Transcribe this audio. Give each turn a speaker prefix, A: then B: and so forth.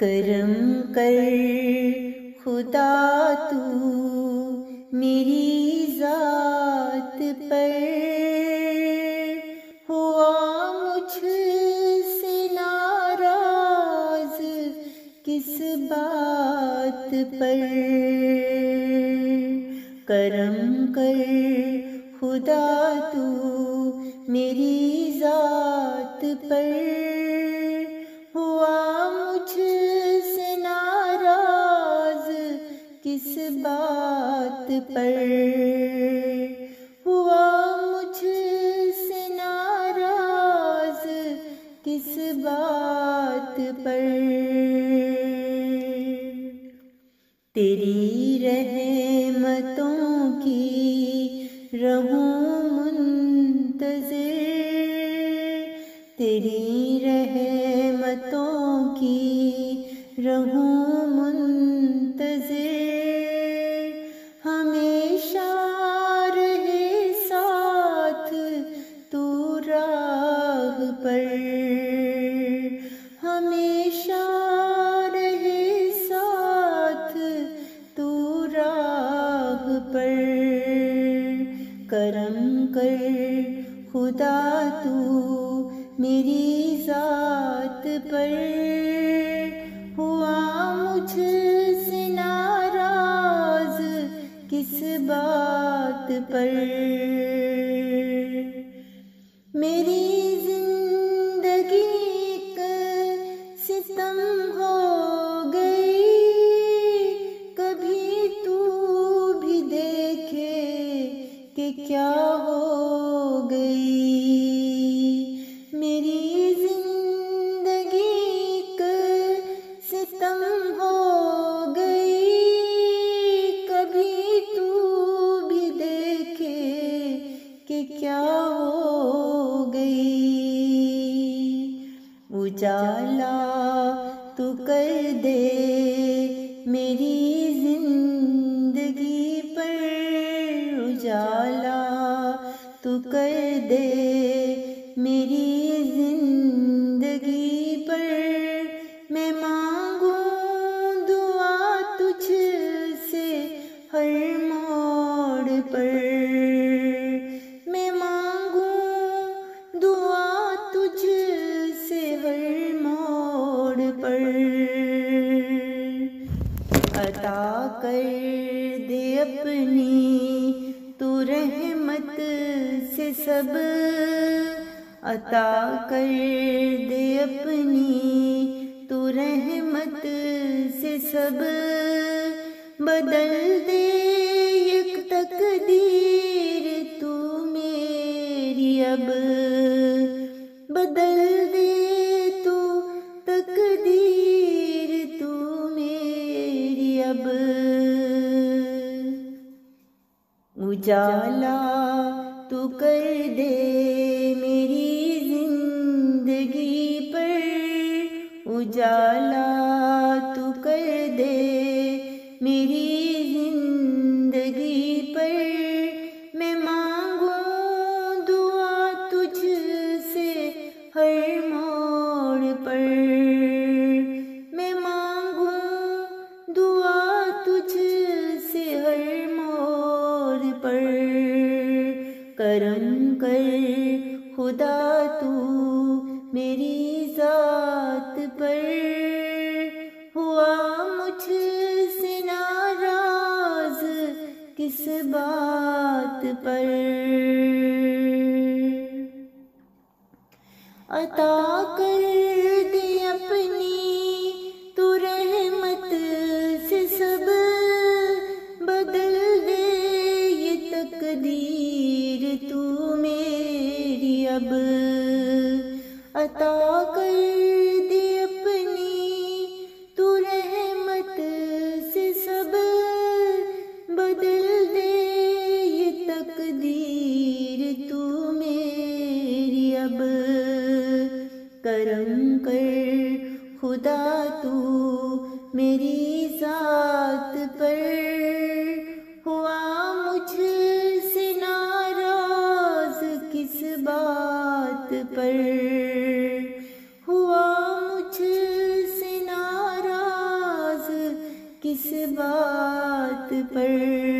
A: کرم کر خدا تو میری ذات پر، ہوا مجھ سے ناراض کس بات پر؟ کرم کر خدا تو میری ذات پر، ہوا مجھ سے ناراض کس بات پر؟ ہوا مجھ سے ناراض کس بات پر؟ تیری رحمتوں کی رہوں منتظر، تیری رحمتوں کی رہوں منتظر، ہمیشہ رہے ساتھ تو راہ پر، ہمیشہ رہے ساتھ تو راہ پر۔ کرم کر خدا تو میری ذات پر، ہوا مجھ سے ناراض کس بات پر؟ میری زندگی کا ستم ہو گئی، کبھی تو بھی دیکھے کہ کیا ہو گئی؟ میری زندگی کا ستم ہو گئی، کبھی تو بھی دیکھے کہ کیا ہو گئی؟ اجالا تو کر دے میری زندگی پر، اجالا تو کر دے میری زندگی پر، میں مانگوں دعا تجھ سے ہر موڑ پر، میں مانگوں دعا تجھ سے ہر موڑ پر۔ عطا کر دے اپنی تو رحمت سے سب، عطا کر دے اپنی تو رحمت سے سب، بدل دے یک تقدیر تو میری اب، بدل دے تو تقدیر تو میری اب۔ اجالا تو کر دے میری زندگی پر، اجالا تو کر دے میری زندگی پر، میں مانگوں دعا تجھ سے ہر موڑ پر، میں مانگوں دعا تجھ سے ہر موڑ پر۔ کرم کر خدا تو میری ذات پر، ہوا مجھ سے ناراض کس بات پر؟ عطا کر دے اپنی تو رحمت سے سب، بدل دے یہ تقدیر تو میری اب، عطا کر دے اپنی تو رحمت سے سب، بدل دے یہ تقدیر تو میری اب۔ کرم کر خدا تو میری ذات پر، ہوا مجھ سے ناراض کس بات پر؟ ہوا مجھ سے ناراض پر